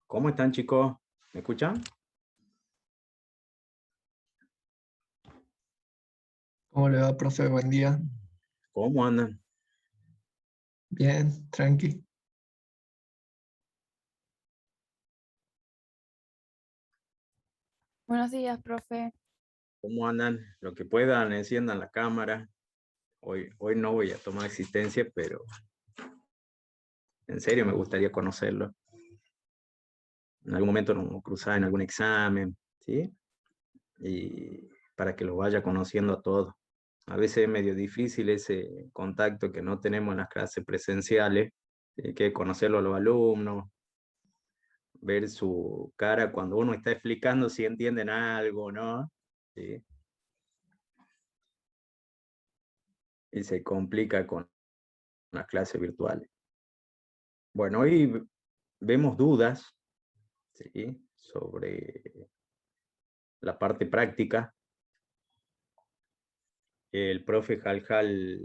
¿Cómo están, chicos? ¿Me escuchan? ¿Cómo le va, profe? Buen día. ¿Cómo andan? Bien, tranqui. Buenos días, profe. ¿Cómo andan? Lo que puedan, enciendan la cámara. Hoy no voy a tomar existencia, pero en serio me gustaría conocerlo. En algún momento nos cruzar en algún examen, ¿sí? Y para que los vaya conociendo a todos. A veces es medio difícil ese contacto que no tenemos en las clases presenciales, hay que conocerlo a los alumnos, ver su cara cuando uno está explicando si entienden algo, ¿no? ¿Sí? Y se complica con las clases virtuales. Bueno, hoy vemos dudas, ¿sí?, sobre la parte práctica. El profe Jaljal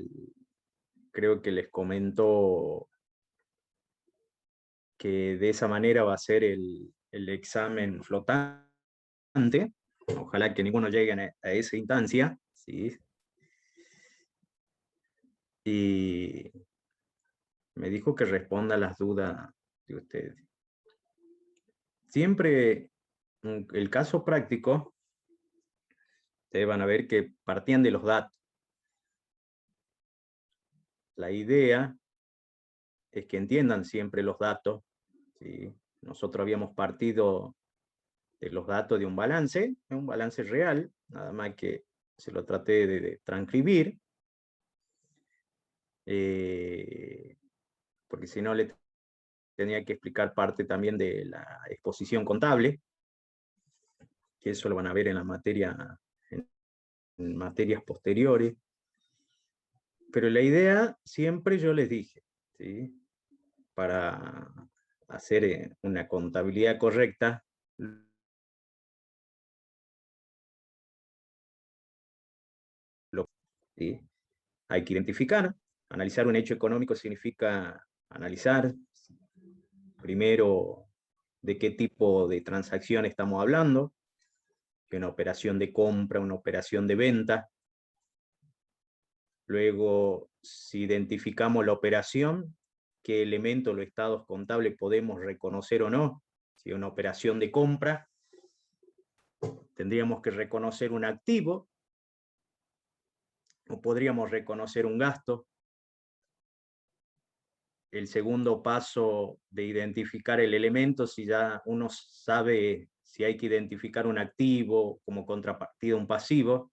creo que les comentó que de esa manera va a ser el examen flotante. Ojalá que ninguno llegue a esa instancia, ¿sí? Y me dijo que responda a las dudas de ustedes. Siempre el caso práctico, ustedes van a ver que partían de los datos. La idea es que entiendan siempre los datos, ¿sí? Nosotros habíamos partido de los datos de un balance real, nada más que se lo traté de transcribir, porque si no le tenía que explicar parte también de la exposición contable, que eso lo van a ver en la materia, en materias posteriores. Pero la idea, siempre yo les dije, ¿sí?, para hacer una contabilidad correcta, ¿sí?, hay que identificar. Analizar un hecho económico significa analizar primero de qué tipo de transacción estamos hablando, que una operación de compra, una operación de venta. Luego, si identificamos la operación, qué elementos de los estados contables podemos reconocer o no. Si es una operación de compra, tendríamos que reconocer un activo, o podríamos reconocer un gasto. El segundo paso de identificar el elemento, si ya uno sabe si hay que identificar un activo como contrapartida a un pasivo,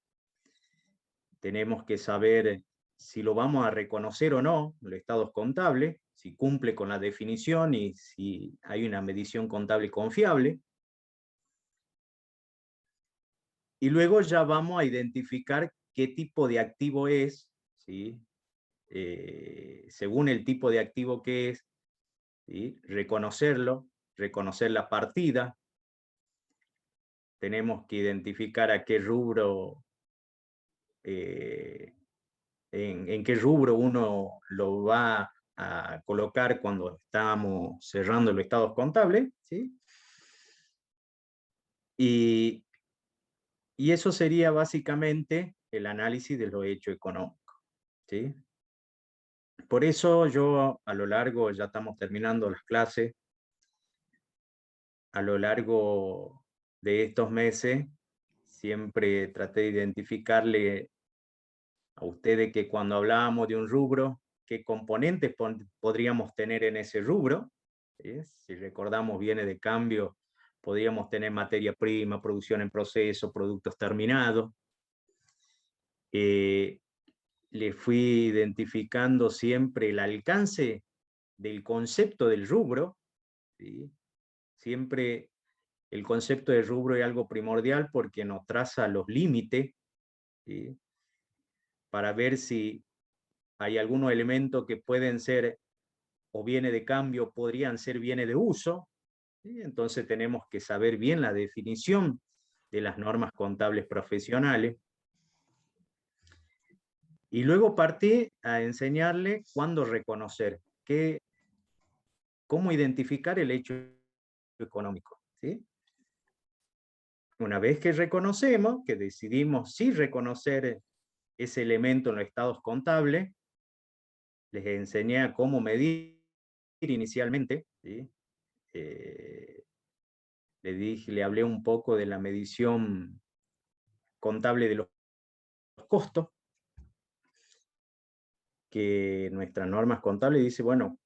tenemos que saber si lo vamos a reconocer o no, los estados contables, si cumple con la definición y si hay una medición contable confiable. Y luego ya vamos a identificar qué tipo de activo es, ¿sí? Según el tipo de activo que es, ¿sí?, reconocerlo, reconocer la partida. Tenemos que identificar a qué rubro, en qué rubro uno lo va a colocar cuando estamos cerrando los estados contables, ¿sí? Y eso sería básicamente el análisis de los hechos económicos, ¿sí? Por eso yo a lo largo, ya estamos terminando las clases, a lo largo de estos meses, siempre traté de identificarle a ustedes que cuando hablábamos de un rubro, qué componentes podríamos tener en ese rubro, ¿sí? Si recordamos bienes de cambio, podríamos tener materia prima, producción en proceso, productos terminados. Le fui identificando siempre el alcance del concepto del rubro, ¿sí? Siempre el concepto de rubro es algo primordial porque nos traza los límites, ¿sí?, para ver si hay algunos elementos que pueden ser o bienes de cambio, podrían ser bienes de uso, ¿sí? Entonces tenemos que saber bien la definición de las normas contables profesionales. Y luego partí a enseñarle cuándo reconocer, cómo identificar el hecho económico, ¿sí? Una vez que reconocemos, que decidimos sí reconocer ese elemento en los estados contables, les enseñé a cómo medir inicialmente, ¿sí? Le hablé un poco de la medición contable de los costos, que nuestras normas contables dice, bueno,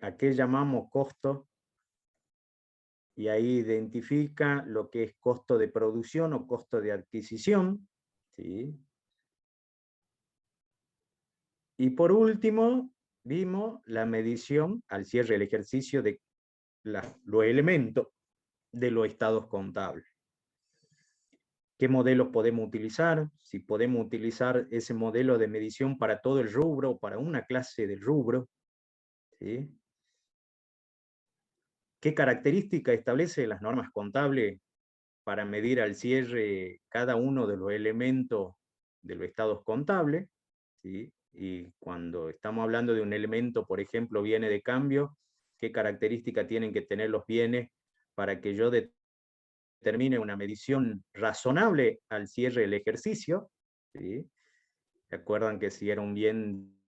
¿a qué llamamos costo? Y ahí identifica lo que es costo de producción o costo de adquisición, ¿sí? Y por último, vimos la medición al cierre del ejercicio de los elementos de los estados contables. ¿Qué modelos podemos utilizar? Si podemos utilizar ese modelo de medición para todo el rubro o para una clase del rubro, ¿sí? ¿Qué características establece las normas contables para medir al cierre cada uno de los elementos de los estados contables? ¿Sí? Y cuando estamos hablando de un elemento, por ejemplo, viene de cambio, ¿qué características tienen que tener los bienes para que yo determine una medición razonable al cierre del ejercicio? ¿Sí? ¿Se acuerdan que si era un bien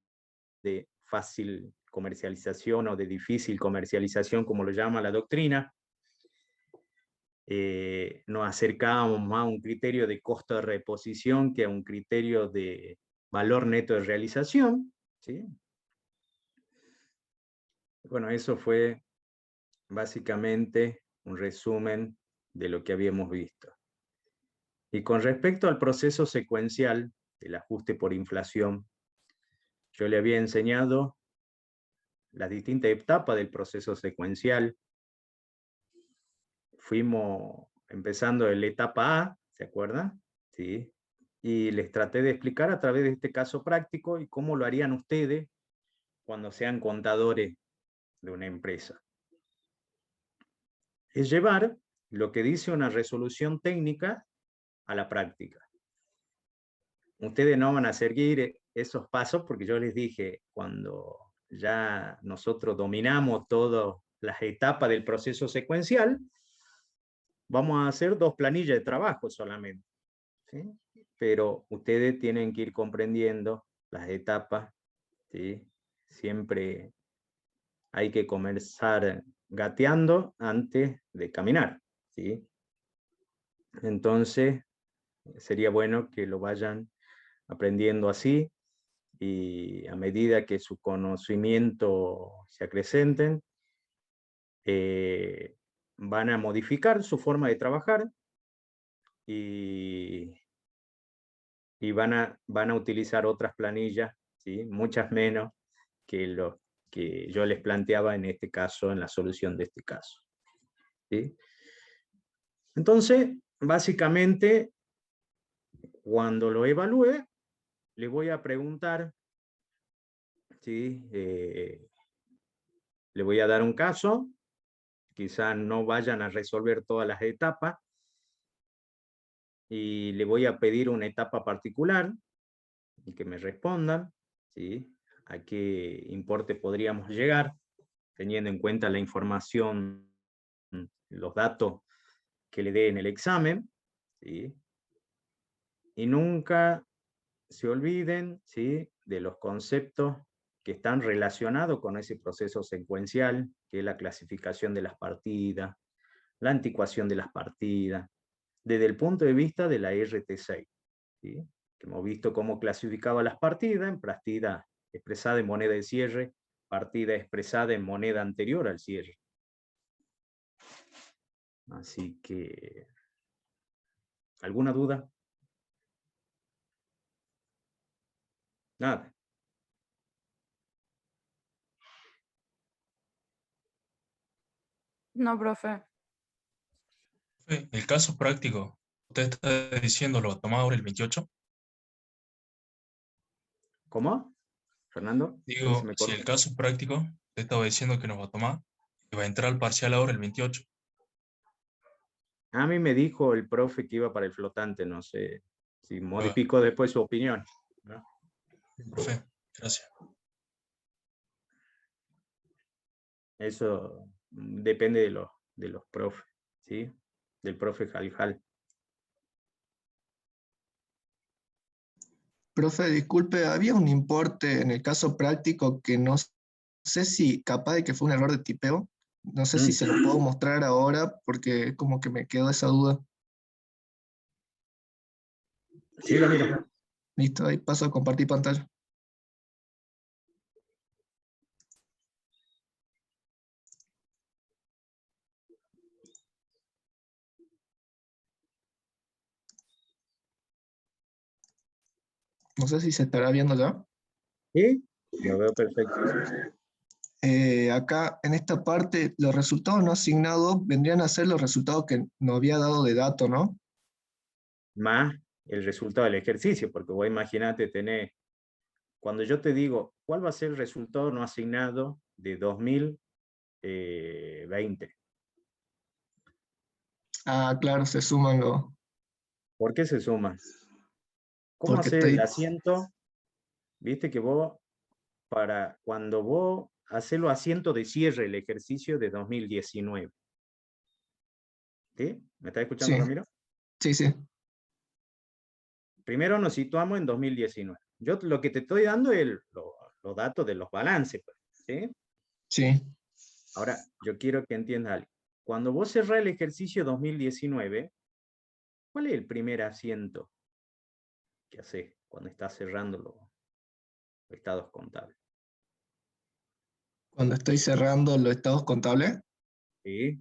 de fácil comercialización o de difícil comercialización, como lo llama la doctrina, nos acercábamos más a un criterio de costo de reposición que a un criterio de valor neto de realización, ¿sí? Bueno, eso fue básicamente un resumen de lo que habíamos visto. Y con respecto al proceso secuencial del ajuste por inflación, yo le había enseñado las distintas etapas del proceso secuencial. Fuimos empezando en la etapa A, ¿se acuerdan? Sí. Y les traté de explicar a través de este caso práctico y cómo lo harían ustedes cuando sean contadores de una empresa. Es llevar lo que dice una resolución técnica a la práctica. Ustedes no van a seguir esos pasos porque yo les dije, cuando ya nosotros dominamos todas las etapas del proceso secuencial, vamos a hacer 2 planillas de trabajo solamente, ¿sí? Pero ustedes tienen que ir comprendiendo las etapas, ¿sí? Siempre hay que comenzar gateando antes de caminar, ¿sí? Entonces, sería bueno que lo vayan aprendiendo así, y a medida que su conocimiento se acrecenten, van a modificar su forma de trabajar y van a utilizar otras planillas, ¿sí? Muchas menos que lo que yo les planteaba en este caso, en la solución de este caso, ¿sí? Entonces, básicamente, cuando lo evalúe, le voy a preguntar, ¿sí? Le voy a dar un caso, quizás no vayan a resolver todas las etapas, y le voy a pedir una etapa particular y que me respondan, ¿sí? A qué importe podríamos llegar, teniendo en cuenta la información, los datos que le dé en el examen, ¿sí? Y nunca se olviden, ¿sí?, de los conceptos que están relacionados con ese proceso secuencial, que es la clasificación de las partidas, la anticuación de las partidas, desde el punto de vista de la RT6, ¿sí? Que hemos visto cómo clasificaba las partidas en partida expresada en moneda de cierre, partida expresada en moneda anterior al cierre. Así que, ¿alguna duda? Nada. No, profe. El caso práctico, usted está diciendo lo tomado ahora el 28. ¿Cómo? Fernando, ahí se Digo, me si cortó. el caso práctico, usted estaba diciendo que nos va a tomar, que va a entrar al parcial ahora el 28. A mí me dijo el profe que iba para el flotante, no sé si modificó después su opinión, ¿no? Profe, gracias. Eso depende de los profes, ¿sí? Del profe Jaljal. Profe, disculpe, había un importe en el caso práctico que no sé si capaz de que fue un error de tipeo. No sé si se lo puedo mostrar ahora porque como que me quedó esa duda. Sí, lo miro. Listo, ahí paso a compartir pantalla. No sé si se estará viendo ya. Sí, lo veo perfecto. Acá en esta parte, los resultados no asignados vendrían a ser los resultados que nos había dado de dato, ¿no? Más el resultado del ejercicio, porque vos imaginate tener, cuando yo te digo, ¿cuál va a ser el resultado no asignado de 2020? Ah, claro, se suman los... ¿Por qué se suma? ¿Cómo Porque hacer el estoy... asiento? Viste que vos, para cuando vos haces los asientos de cierre el ejercicio de 2019. ¿Sí? ¿Me estás escuchando, Sí, Ramiro? sí, sí. Primero nos situamos en 2019. Yo lo que te estoy dando es los datos de los balances, pues, ¿sí? Sí. Ahora, yo quiero que entiendas algo. Cuando vos cerrás el ejercicio 2019, ¿cuál es el primer asiento que haces cuando estás cerrando los estados contables? Cuando estoy cerrando los estados contables, ¿Sí?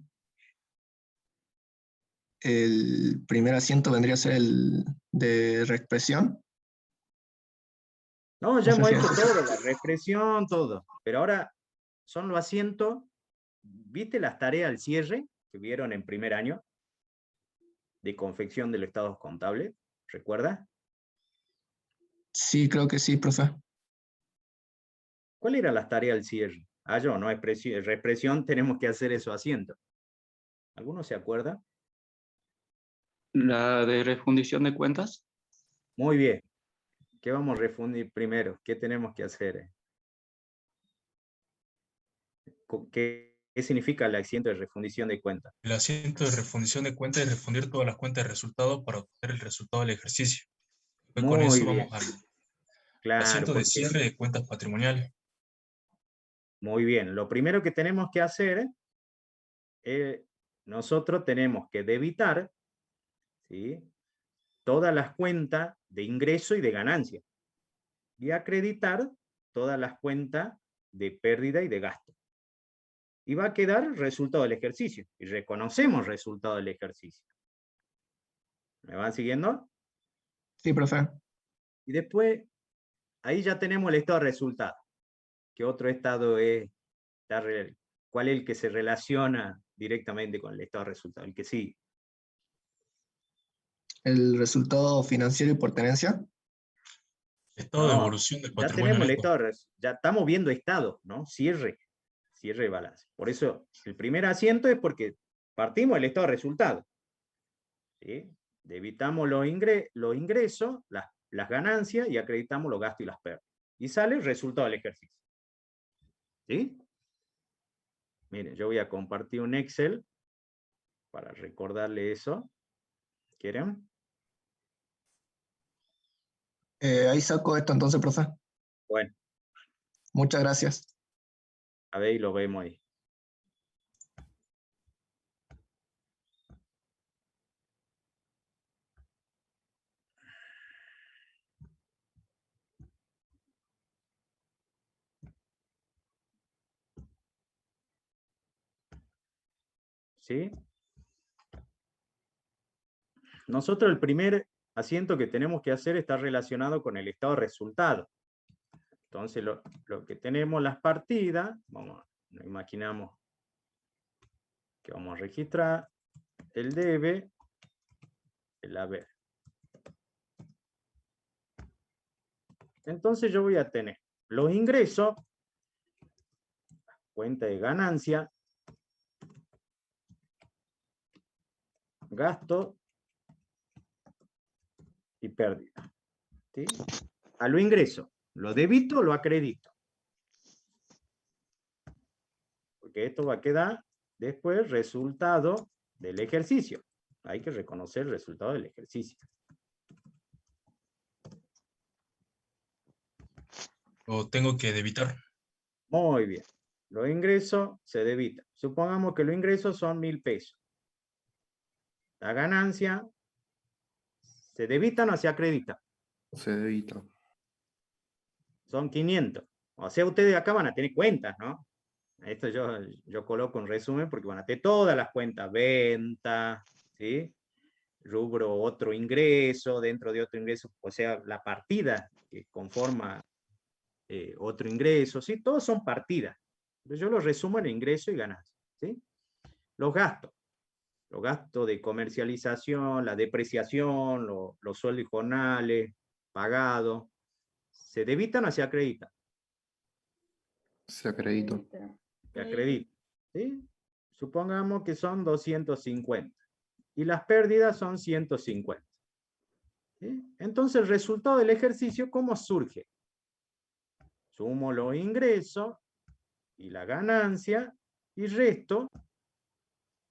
el primer asiento vendría a ser el de reexpresión. No, No ya sé hemos si hecho es... todo, la represión, todo. Pero ahora son los asientos. ¿Viste las tareas al cierre que vieron en primer año de confección de los estados contables? ¿Recuerdas? Sí, creo que sí, profe. ¿Cuál era las tareas al cierre? Ah, yo, no, represión, tenemos que hacer esos asientos. ¿Alguno se acuerda? La de refundición de cuentas. Muy bien. ¿Qué vamos a refundir primero? ¿Qué tenemos que hacer? ¿Qué significa el asiento de refundición de cuentas? El asiento de refundición de cuentas es refundir todas las cuentas de resultados para obtener el resultado del ejercicio. Después con Muy eso bien. vamos al Claro, asiento de porque cierre de cuentas patrimoniales. muy bien. Lo primero que tenemos que hacer nosotros tenemos que debitar, ¿sí?, todas las cuentas de ingreso y de ganancia y acreditar todas las cuentas de pérdida y de gasto. Y va a quedar el resultado del ejercicio. Y reconocemos el resultado del ejercicio. ¿Me van siguiendo? Sí, profe. Y después, ahí ya tenemos el estado de resultados. ¿Qué otro estado es? ¿Cuál es el que se relaciona directamente con el estado de resultados? El que sí. El resultado financiero y por tenencia. Estado de No, evolución del ya patrimonio tenemos el neto. estado, ya estamos viendo estados, ¿no? Cierre de balance. Por eso, el primer asiento es porque partimos del estado de resultados. ¿Sí? Debitamos los ingresos, las ganancias y acreditamos los gastos y las pérdidas. Y sale el resultado del ejercicio. ¿Sí? Miren, yo voy a compartir un Excel para recordarle eso. ¿Quieren? Ahí saco esto entonces, profe. Bueno, Muchas gracias. a ver y lo vemos ahí. ¿Sí? Nosotros el primer asiento que tenemos que hacer está relacionado con el estado de resultado. Entonces, lo que tenemos las partidas, nos imaginamos que vamos a registrar el debe, el haber. Entonces yo voy a tener los ingresos, cuenta de ganancia, gasto y pérdida. ¿Sí? A lo ingreso, lo debito o lo acredito. Porque esto va a quedar Después, resultado del ejercicio. Hay que reconocer el resultado del ejercicio. ¿O tengo que debitar? Muy bien. Los ingresos se debitan. Supongamos que los ingresos son 1.000 pesos. La ganancia se debitan o se acredita. Se debita. Son 500. O sea, ustedes acá van a tener cuentas, ¿no? Esto yo coloco un resumen porque van a tener todas las cuentas. Venta, ¿sí? Rubro otro ingreso, dentro de otro ingreso, o sea, la partida que conforma otro ingreso, ¿sí? Todos son partidas. Entonces yo los resumo en ingreso y ganancia, ¿sí? Los gastos de comercialización, la depreciación, los sueldos y jornales pagados, ¿se debitan o se acreditan? Se acredita. Se acreditan, ¿sí? Supongamos que son 250 y las pérdidas son 150. ¿Sí? Entonces el resultado del ejercicio, ¿cómo surge? Sumo los ingresos y la ganancia y resto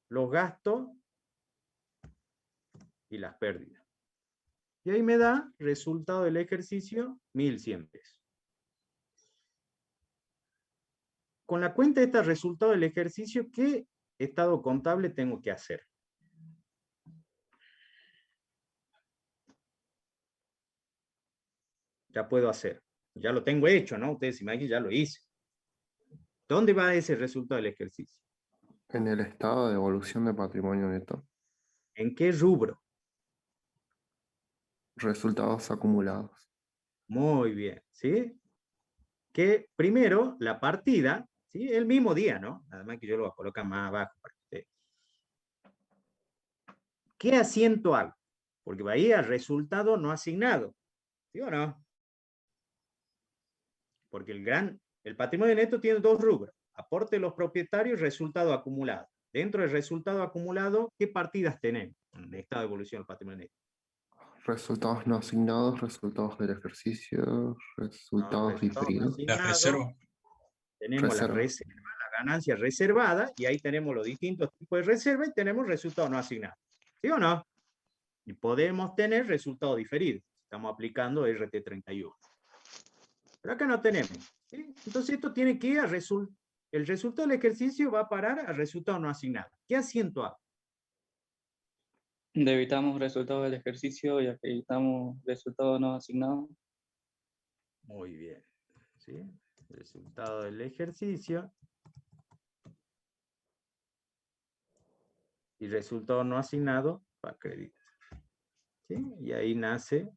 los gastos y las pérdidas. Y ahí me da resultado del ejercicio 1.100 pesos. Con la cuenta de este resultado del ejercicio, ¿qué estado contable tengo que hacer? Ya puedo hacer. Ya lo tengo hecho, ¿no? Ustedes imaginen que ya lo hice. ¿Dónde va ese resultado del ejercicio? En el estado de evolución de patrimonio neto. ¿En qué rubro? Resultados acumulados. Muy bien, ¿sí? Que primero la partida, ¿sí? El mismo día, ¿no? Nada más que yo lo voy a colocar más abajo para que ustedes. ¿Qué asiento hago? Porque va ahí al resultado no asignado, ¿sí o no? Porque el patrimonio neto tiene dos rubros: aporte de los propietarios y resultado acumulado. Dentro del resultado acumulado, ¿qué partidas tenemos en el estado de evolución del patrimonio neto? Resultados no asignados, resultados del ejercicio, No, resultados resultados no diferidos. La asignados. reserva. Tenemos la Reserva. reserva, la ganancia reservada, y ahí tenemos los distintos tipos de reserva y tenemos resultados no asignados. ¿Sí o no? Y podemos tener resultados diferidos. Estamos aplicando RT31. Pero acá no tenemos, ¿sí? Entonces esto tiene que ir a el resultado del ejercicio va a parar al resultado no asignado. ¿Qué asiento hago? Debitamos resultados del ejercicio y acreditamos resultados no asignados. Muy bien, ¿sí? Resultado del ejercicio y resultado no asignado para acreditar, ¿sí? Y ahí nace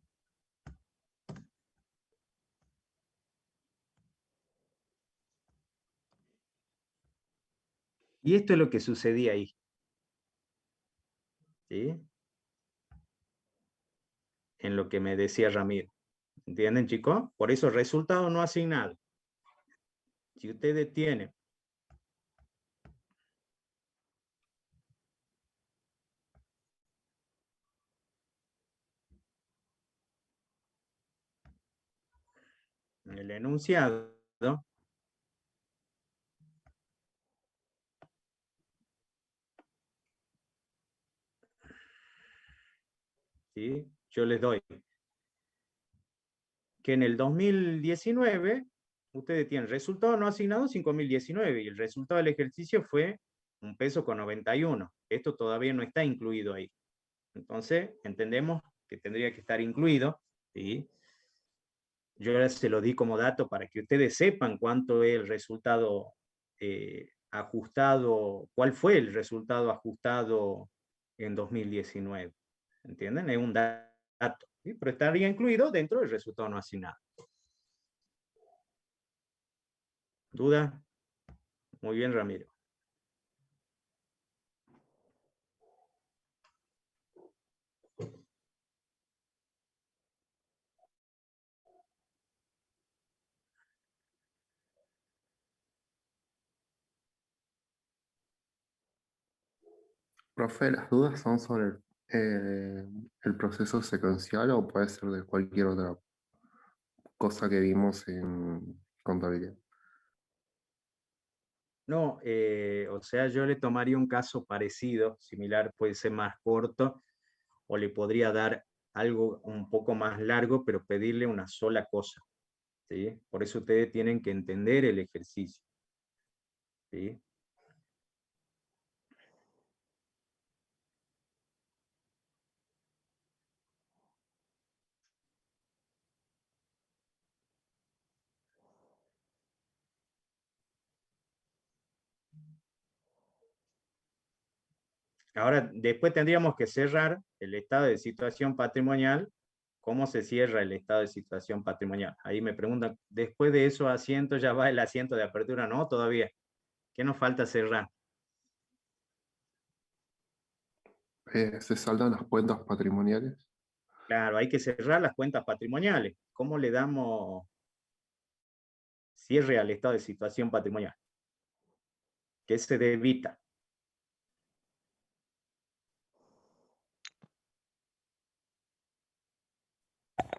y esto es lo que sucedía ahí, ¿sí? En lo que me decía Ramiro. ¿Entienden, chicos? Por eso, resultado no asignado. Si ustedes tienen el enunciado, ¿sí? Yo les doy que en el 2019 ustedes tienen resultado no asignado 5.019 y el resultado del ejercicio fue 1,91 pesos. Esto todavía no está incluido ahí. Entonces, entendemos que tendría que estar incluido, ¿sí? Yo ahora se lo di como dato para que ustedes sepan cuánto es el resultado ajustado, cuál fue el resultado ajustado en 2019. ¿Entienden? Es un dato, ¿sí? Pero estaría incluido dentro del resultado no asignado. ¿Duda? Muy bien, Ramiro. Profe, ¿las dudas son sobre el proceso secuencial o puede ser de cualquier otra cosa que vimos en contabilidad? No, o sea, yo le tomaría un caso parecido, similar, puede ser más corto, o le podría dar algo un poco más largo, pero pedirle una sola cosa, ¿sí? Por eso ustedes tienen que entender el ejercicio, ¿sí? Ahora, después tendríamos que cerrar el estado de situación patrimonial. ¿Cómo se cierra el estado de situación patrimonial? Ahí me preguntan, después de esos asientos ya va el asiento de apertura. No, todavía. ¿Qué nos falta cerrar? ¿Se saldan las cuentas patrimoniales? Claro, hay que cerrar las cuentas patrimoniales. ¿Cómo le damos cierre al estado de situación patrimonial? ¿Qué se debita?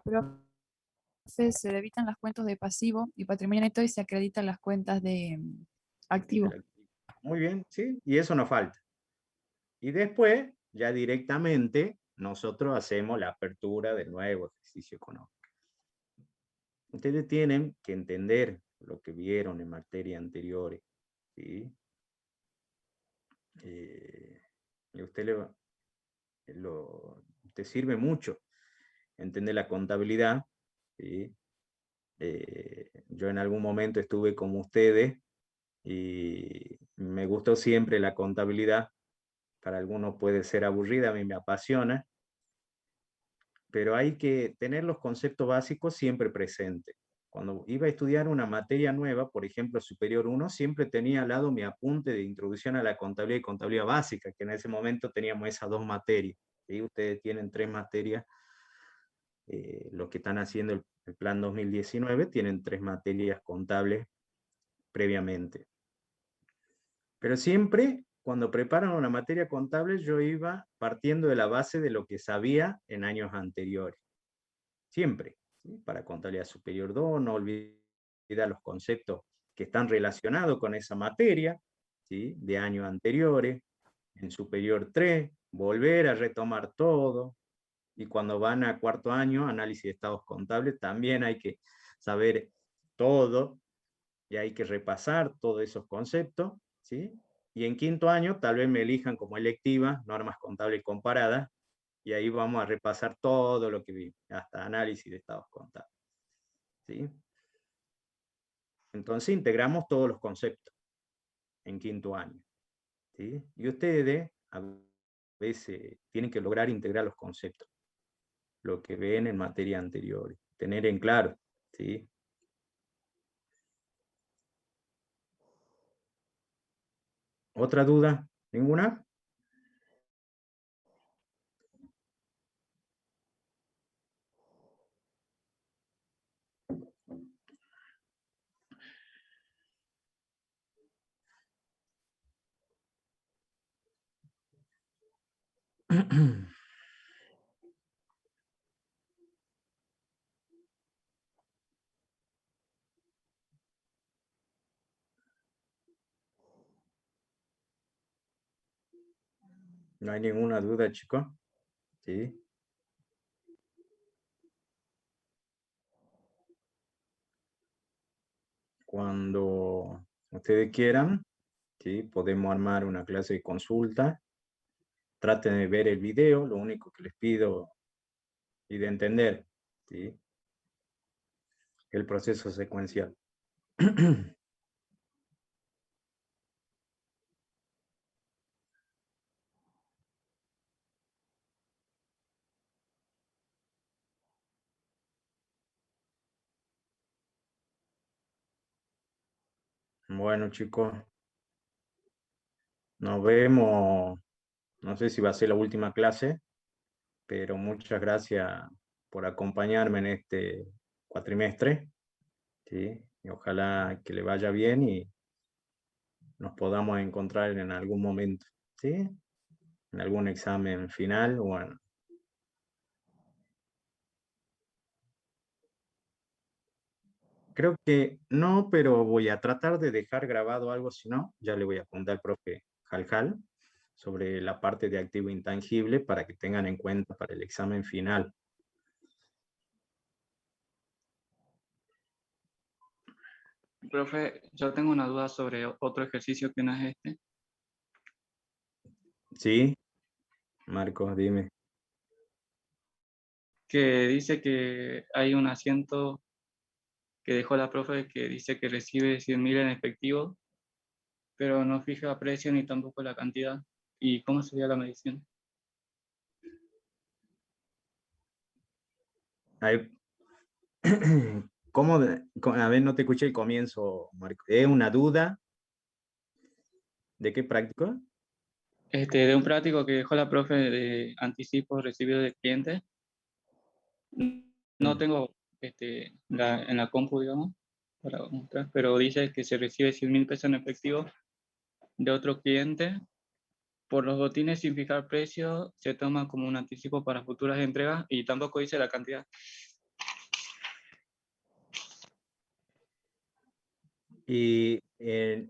Profe, se debitan las cuentas de pasivo y patrimonio neto y se acreditan las cuentas de activo. Muy bien, ¿sí? Y eso nos falta. Y después, ya directamente, nosotros hacemos la apertura del nuevo ejercicio económico. Ustedes tienen que entender lo que vieron en materia anteriores, ¿sí? Y a usted te sirve mucho entender la contabilidad, ¿sí? Yo en algún momento estuve como ustedes y me gustó siempre la contabilidad. Para algunos puede ser aburrida, a mí me apasiona, pero hay que tener los conceptos básicos siempre presentes. Cuando iba a estudiar una materia nueva, por ejemplo, Superior 1, siempre tenía al lado mi apunte de introducción a la contabilidad y contabilidad básica, que en ese momento teníamos esas dos materias. ¿Sí? Ustedes tienen 3 materias, los que están haciendo el plan 2019 tienen 3 materias contables previamente. Pero siempre, cuando preparan una materia contable, yo iba partiendo de la base de lo que sabía en años anteriores. Siempre. ¿Sí? Para contabilidad superior 2, no olvidar los conceptos que están relacionados con esa materia, ¿sí? De años anteriores. En superior 3, volver a retomar todo. Y cuando van a cuarto año, análisis de estados contables, también hay que saber todo y hay que repasar todos esos conceptos, ¿sí? Y en quinto año tal vez me elijan como electiva, normas contables comparadas, y ahí vamos a repasar todo lo que vi, hasta análisis de estados contables, ¿sí? Entonces integramos todos los conceptos en quinto año, ¿sí? Y ustedes a veces tienen que lograr integrar los conceptos, lo que ven en materia anterior, tener en claro, ¿sí? ¿Otra duda? ¿Ninguna? ¿No hay ninguna duda, chicos? ¿Sí? Cuando ustedes quieran, ¿sí? Podemos armar una clase de consulta. Traten de ver el video, lo único que les pido y de entender, ¿sí? El proceso secuencial. Bueno, chicos, nos vemos. No sé si va a ser la última clase, pero muchas gracias por acompañarme en este cuatrimestre, ¿sí? Y ojalá que le vaya bien y nos podamos encontrar en algún momento, ¿sí? En algún examen final o en Creo que no, pero voy a tratar de dejar grabado algo, si no, ya le voy a contar al profe Jaljal sobre la parte de activo intangible para que tengan en cuenta para el examen final. Profe, yo tengo una duda sobre otro ejercicio que no es este, ¿Sí? Marcos, dime. que dice que hay un asiento que dejó la profe que dice que recibe 100.000 en efectivo, pero no fija precio ni tampoco la cantidad. ¿Y cómo sería la medición? Ahí- ¿Cómo? A ver, no te escuché el comienzo, Marco. ¿Es una duda? ¿De qué práctico? De un práctico que dejó la profe de anticipo recibido de clientes. No tengo en la compu, digamos, para mostrar, pero dice que se recibe 100.000 pesos en efectivo de otro cliente. Por los botines sin fijar precio, se toma como un anticipo para futuras entregas y tampoco dice la cantidad. Y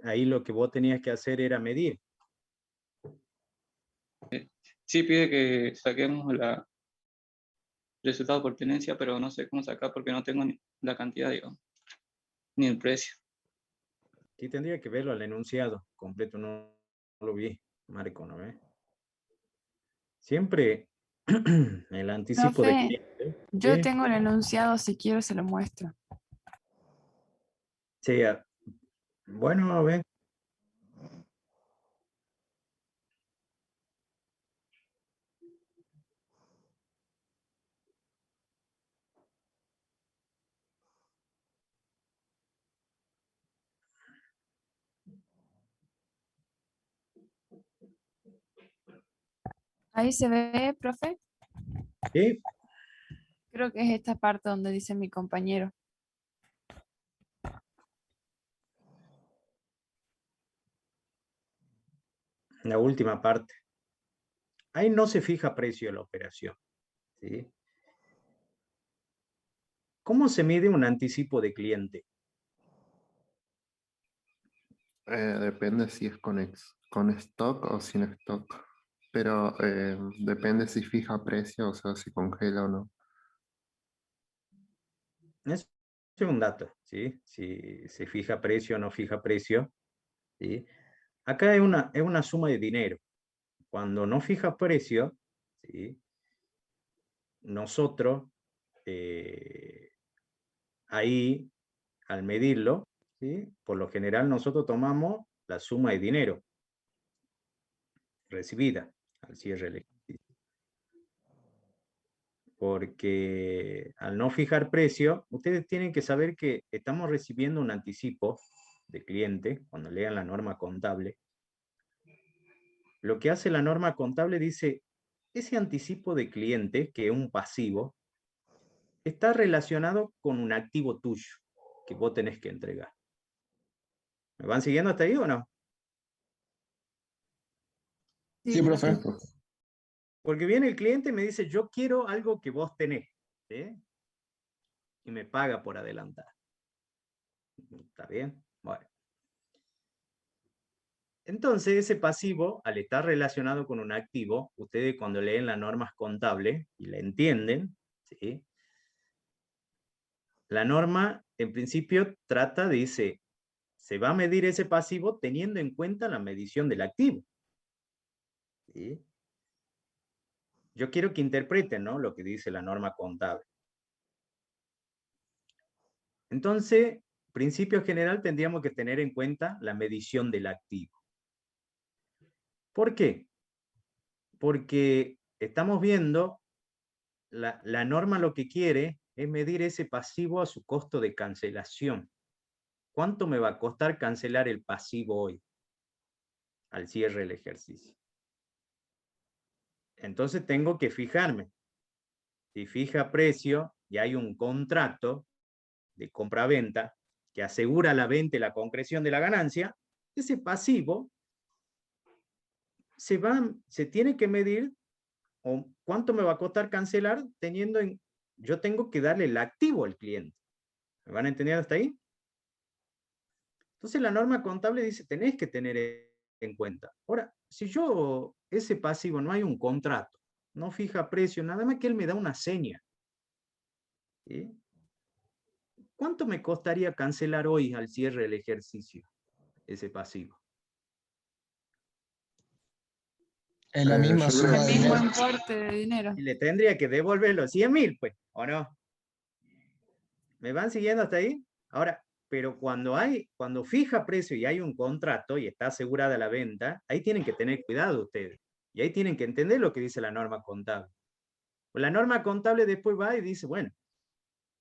ahí lo que vos tenías que hacer era medir. Sí pide que saquemos el resultado por tenencia, pero no sé cómo sacar porque no tengo ni la cantidad, digamos, ni el precio. Sí, tendría que verlo al enunciado completo, no lo vi, Marco, ¿no ve? Siempre el anticipo de Profe, cliente. yo ¿Sí? tengo el enunciado, si quiero se lo muestro. Sí, bueno, a ver. Ahí se ve, profe. Sí, Creo que es esta parte donde dice mi compañero. la última parte. Ahí no se fija precio de la operación. ¿Sí? ¿Cómo se mide un anticipo de cliente? Depende si es con stock o sin stock. Pero depende si fija precio, o sea, si congela o no. Es un dato, ¿sí? Si se fija precio o no fija precio, ¿sí? Acá es una suma de dinero. Cuando no fija precio, ¿sí? Nosotros ahí, al medirlo, ¿sí? Por lo general nosotros tomamos la suma de dinero recibida al cierre del ejercicio. Porque al no fijar precio, ustedes tienen que saber que estamos recibiendo un anticipo de cliente, cuando lean la norma contable. Lo que hace la norma contable dice, ese anticipo de cliente, que es un pasivo, está relacionado con un activo tuyo que vos tenés que entregar. ¿Me van siguiendo hasta ahí o no? Sí, profe. Sí, pues. Porque viene el cliente y me dice, yo quiero algo que vos tenés, ¿sí? Y me paga por adelantar. ¿Está bien? Bueno. Entonces, ese pasivo, al estar relacionado con un activo, ustedes cuando leen las normas contables y la entienden, ¿sí? La norma, en principio, dice, se va a medir ese pasivo teniendo en cuenta la medición del activo. ¿Sí? Yo quiero que interpreten, ¿no?, lo que dice la norma contable. Entonces, principio general, tendríamos que tener en cuenta la medición del activo. ¿Por qué? Porque estamos viendo, la norma lo que quiere es medir ese pasivo a su costo de cancelación. ¿Cuánto me va a costar cancelar el pasivo hoy al cierre del ejercicio? Entonces tengo que fijarme. Si fija precio y hay un contrato de compra-venta que asegura la venta y la concreción de la ganancia, ese pasivo se tiene que medir, o cuánto me va a costar cancelar, yo tengo que darle el activo al cliente. ¿Me van a entender hasta ahí? Entonces la norma contable dice, tenés que tener en cuenta. Ahora, si yo, ese pasivo, no hay un contrato, no fija precio, nada más que él me da una seña. ¿Sí? ¿Cuánto me costaría cancelar hoy al cierre del ejercicio ese pasivo? Es la misma yo creo suma El de mismo dinero. importe de dinero. Y le tendría que devolver los 100.000, pues, ¿o no? ¿Me van siguiendo hasta ahí? Ahora, pero cuando fija precio y hay un contrato y está asegurada la venta, ahí tienen que tener cuidado ustedes. Y ahí tienen que entender lo que dice la norma contable. Pues la norma contable después va y dice, bueno,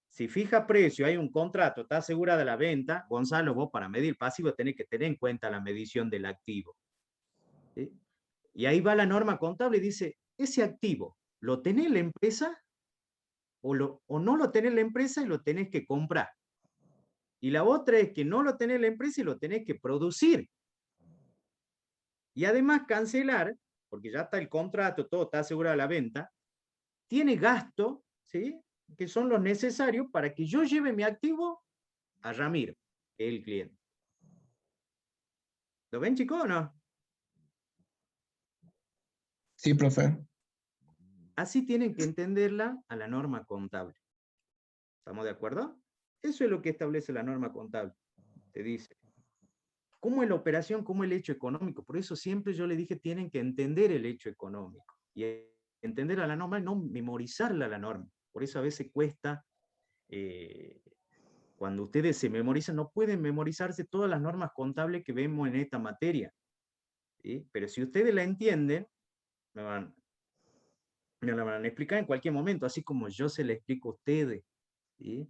si fija precio, hay un contrato, está asegurada la venta, Gonzalo, vos para medir pasivo tenés que tener en cuenta la medición del activo. ¿Sí? Y ahí va la norma contable y dice, ese activo, ¿lo tenés en la empresa o no lo tenés en la empresa y lo tenés que comprar? Y la otra es que no lo tenés en la empresa y lo tenés que producir. Y además cancelar, porque ya está el contrato, todo está asegurado la venta, tiene gasto, ¿sí? Que son los necesarios para que yo lleve mi activo a Ramiro, que es el cliente. ¿Lo ven, chicos, o no? Sí, profe. Así tienen que entenderla a la norma contable. ¿Estamos de acuerdo? Eso es lo que establece la norma contable. Te dice, ¿cómo es la operación? ¿Cómo es el hecho económico? Por eso siempre yo le dije, tienen que entender el hecho económico. Y entender a la norma y no memorizarla a la norma. Por eso a veces cuesta, cuando ustedes se memorizan, no pueden memorizarse todas las normas contables que vemos en esta materia. ¿Sí? Pero si ustedes la entienden, me la van a explicar en cualquier momento, así como yo se la explico a ustedes. ¿Sí?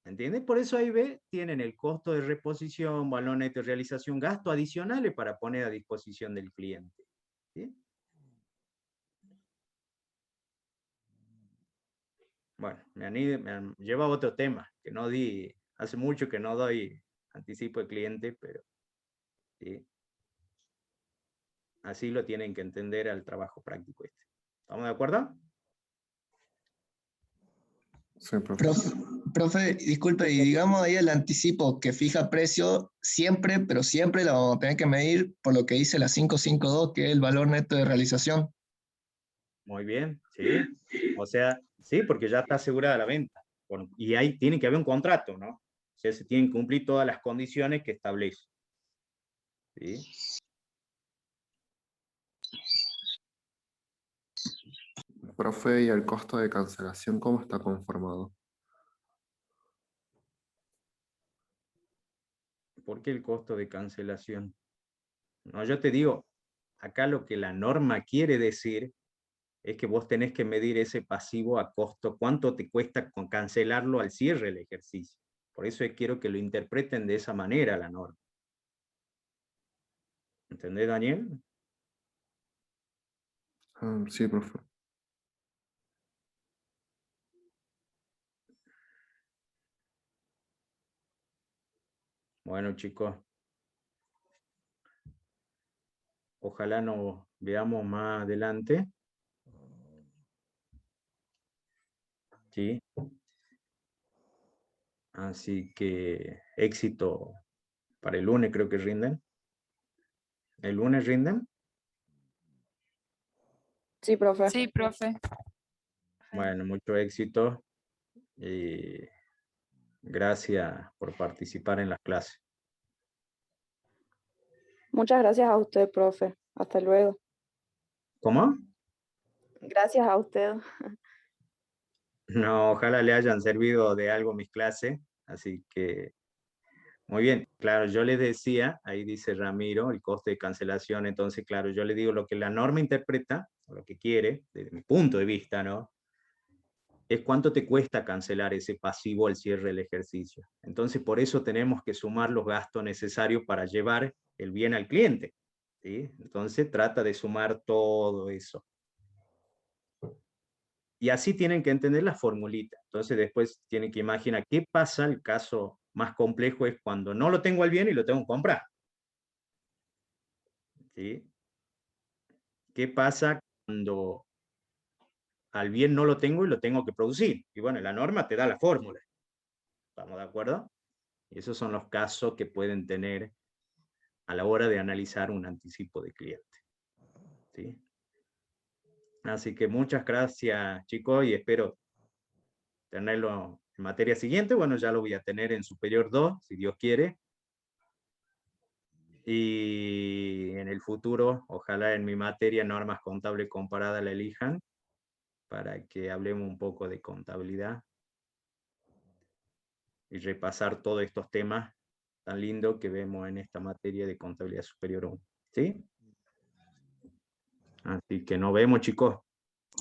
¿Entienden? Por eso ahí tienen el costo de reposición, valor neto de realización, gastos adicionales para poner a disposición del cliente. ¿Sí? Bueno, me han llevado a otro tema, que no di, hace mucho que no doy anticipo de cliente, pero ¿sí? Así lo tienen que entender al trabajo práctico este. ¿Estamos de acuerdo? Sí, profe. Profe, disculpe, y digamos ahí el anticipo que fija precio siempre, pero siempre la vamos a tener que medir por lo que dice la 552, que es el valor neto de realización. Muy bien, sí. O sea, sí, porque ya está asegurada la venta. Bueno, y ahí tiene que haber un contrato, ¿no? O sea, se tienen que cumplir todas las condiciones que establece. ¿Sí? Profe, ¿y el costo de cancelación cómo está conformado? ¿Por qué el costo de cancelación? No, yo te digo, acá lo que la norma quiere decir es que vos tenés que medir ese pasivo a costo, cuánto te cuesta cancelarlo al cierre del ejercicio. Por eso quiero que lo interpreten de esa manera la norma. ¿Entendés, Daniel? Sí, profe. Bueno, chicos, ojalá nos veamos más adelante. ¿Sí? Así que éxito para el lunes, creo que rinden. ¿El lunes rinden? Sí, profe. Sí, profe. Bueno, mucho éxito y gracias por participar en las clases. Muchas gracias a usted, profe. Hasta luego. ¿Cómo? Gracias a usted. No, ojalá le hayan servido de algo mis clases, así que muy bien. Claro, yo les decía, ahí dice Ramiro, el coste de cancelación, entonces, claro, yo le digo lo que la norma interpreta, o lo que quiere, desde mi punto de vista, ¿no? Es cuánto te cuesta cancelar ese pasivo al cierre del ejercicio. Entonces, por eso tenemos que sumar los gastos necesarios para llevar el bien al cliente, ¿sí? Entonces, trata de sumar todo eso. Y así tienen que entender la formulita. Entonces, después tienen que imaginar qué pasa. El caso más complejo es cuando no lo tengo al bien y lo tengo que comprar. ¿Sí? ¿Qué pasa cuando al bien no lo tengo y lo tengo que producir? Y bueno, la norma te da la fórmula. ¿Estamos de acuerdo? Y esos son los casos que pueden tener a la hora de analizar un anticipo de cliente. ¿Sí? Así que muchas gracias, chicos, y espero tenerlo en materia siguiente. Bueno, ya lo voy a tener en Superior 2, si Dios quiere. Y en el futuro, ojalá en mi materia normas contable comparada la elijan, para que hablemos un poco de contabilidad y repasar todos estos temas tan lindos que vemos en esta materia de contabilidad superior 1. ¿Sí? Así que nos vemos, chicos.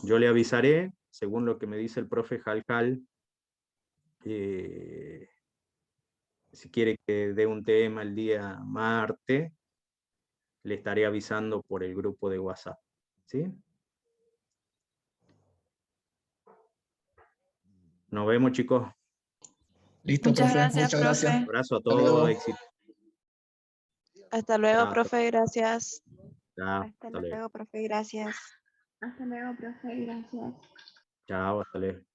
Yo le avisaré, según lo que me dice el profe Jaljal, si quiere que dé un tema el día martes, le estaré avisando por el grupo de WhatsApp. ¿Sí? Nos vemos, chicos. Listo, Muchas profe. gracias, Muchas gracias. profe. Un abrazo a Hasta luego. todos, éxito. Hasta luego, Chao, profe, gracias. chao, Hasta hasta luego. luego, profe, gracias. Hasta luego, profe, gracias. Chao, hasta luego.